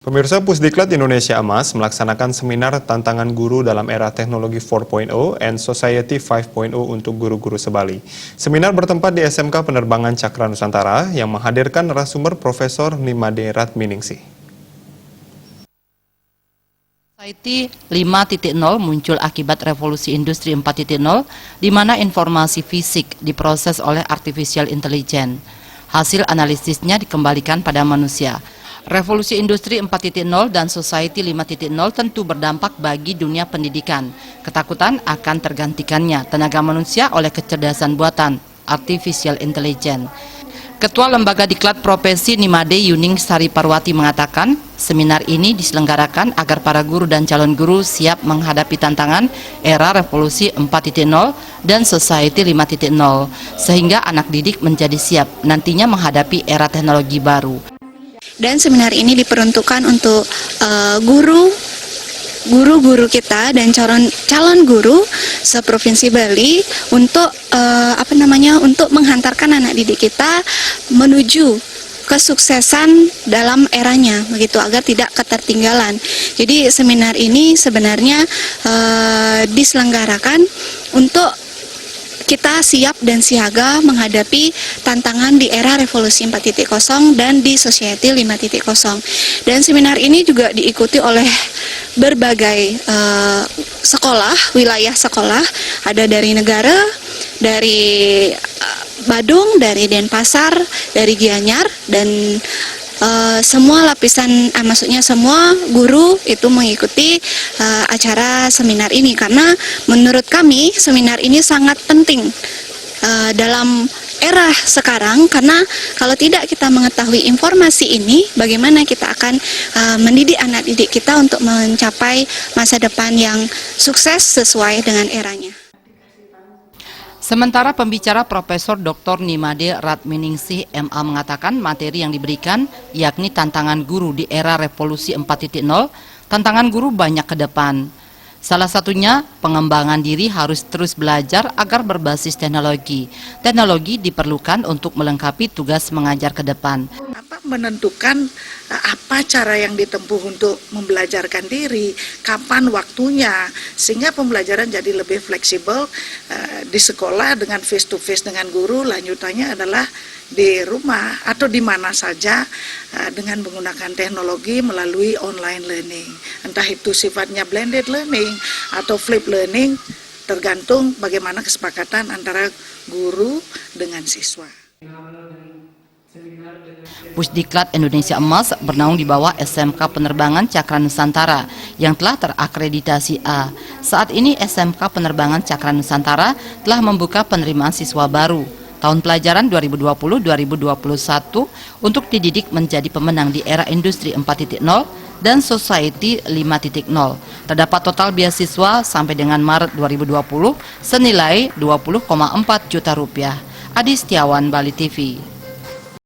Pemirsa, Pusdiklat Indonesia Emas melaksanakan seminar tantangan guru dalam era teknologi 4.0 and Society 5.0 untuk guru-guru sebali. Seminar bertempat di SMK Penerbangan Cakra Nusantara yang menghadirkan narasumber Profesor Nimade Ratminingsih. Society 5.0 muncul akibat revolusi industri 4.0 di mana informasi fisik diproses oleh artificial intelligence. Hasil analisisnya dikembalikan pada manusia. Revolusi industri 4.0 dan Society 5.0 tentu berdampak bagi dunia pendidikan. Ketakutan akan tergantikannya tenaga manusia oleh kecerdasan buatan, artificial intelligence. Ketua Lembaga Diklat Profesi Nimade Yuning Sari Parwati mengatakan, seminar ini diselenggarakan agar para guru dan calon guru siap menghadapi tantangan era revolusi 4.0 dan Society 5.0, sehingga anak didik menjadi siap nantinya menghadapi era teknologi baru. Dan seminar ini diperuntukkan untuk guru-guru kita dan calon guru seprovinsi Bali untuk untuk menghantarkan anak didik kita menuju kesuksesan dalam eranya, begitu, agar tidak ketertinggalan. Jadi seminar ini sebenarnya diselenggarakan untuk kita siap dan siaga menghadapi tantangan di era revolusi 4.0 dan di Society 5.0. Dan seminar ini juga diikuti oleh berbagai sekolah, wilayah sekolah, ada dari negara, dari Badung, dari Denpasar, dari Gianyar, dan semua lapisan, maksudnya semua guru itu mengikuti acara seminar ini, karena menurut kami seminar ini sangat penting dalam era sekarang, karena kalau tidak kita mengetahui informasi ini, bagaimana kita akan mendidik anak didik kita untuk mencapai masa depan yang sukses sesuai dengan eranya. Sementara pembicara Profesor Dr. Nimade Ratminingsih MA mengatakan materi yang diberikan yakni tantangan guru di era revolusi 4.0, tantangan guru banyak ke depan. Salah satunya pengembangan diri harus terus belajar agar berbasis teknologi. Teknologi diperlukan untuk melengkapi tugas mengajar ke depan. Menentukan apa cara yang ditempuh untuk membelajarkan diri, kapan waktunya, sehingga pembelajaran jadi lebih fleksibel di sekolah dengan face to face dengan guru, lanjutannya adalah di rumah atau di mana saja dengan menggunakan teknologi melalui online learning. Entah itu sifatnya blended learning atau flip learning, tergantung bagaimana kesepakatan antara guru dengan siswa. Pusdiklat Indonesia Emas bernaung di bawah SMK Penerbangan Cakra Nusantara yang telah terakreditasi A. Saat ini SMK Penerbangan Cakra Nusantara telah membuka penerimaan siswa baru tahun pelajaran 2020-2021 untuk dididik menjadi pemenang di era industri 4.0 dan Society 5.0. Terdapat total beasiswa sampai dengan Maret 2020 senilai 20,4 juta rupiah. Adi Setiawan, Bali TV.